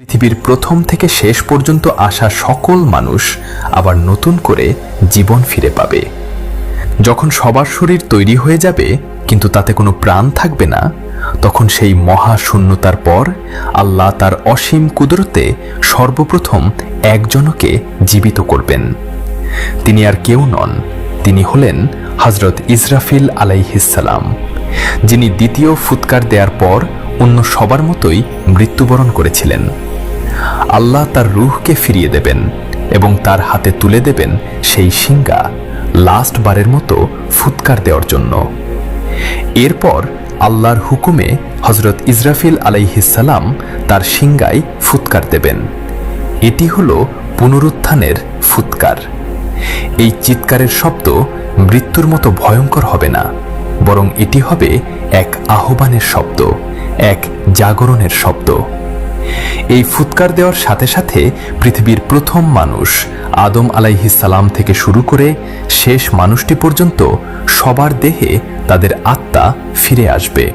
পৃথিবীর প্রথম থেকে শেষ পর্যন্ত আসা সকল মানুষ আবার নতুন করে জীবন ফিরে পাবে। যখন সবার শরীর তৈরি হয়ে যাবে কিন্তু তাতে কোনো প্রাণ থাকবে না, তখন সেই মহা শূন্যতার পর আল্লাহ তার অসীম কুদরতে সর্বপ্রথম একজনকে জীবিত করবেন। তিনি আর কেউ নন, তিনি হলেন হযরত ইসরাফিল আলাইহিসসালাম, যিনি দ্বিতীয় ফুৎকার দেওয়ার পর অন্য সবার মতোই মৃত্যুবরণ করেছিলেন। আল্লাহ তার রূহকে ফিরিয়ে দেবেন এবং তার হাতে তুলে দেবেন সেই শিঙ্গা লাস্ট বারের মতো ফুৎকার দেওয়ার জন্য। এরপর আল্লাহর হুকুমে হযরত ইসরাফিল আলাইহিসসালাম তার শিঙ্গায় ফুৎকার দেবেন। এটি হলো পুনরুত্থানের ফুৎকার। এই চিৎকারের শব্দ মৃত্যুর মতো ভয়ঙ্কর হবে না, বরং এটি হবে এক আহ্বানের শব্দ, এক জাগরণের শব্দ। এই ফুৎকার দেওয়ার সাথে সাথে পৃথিবীর প্রথম মানুষ আদম আলাইহিসসালাম থেকে শুরু করে শেষ মানুষটি পর্যন্ত সবার দেহে তাদের আত্মা ফিরে আসবে।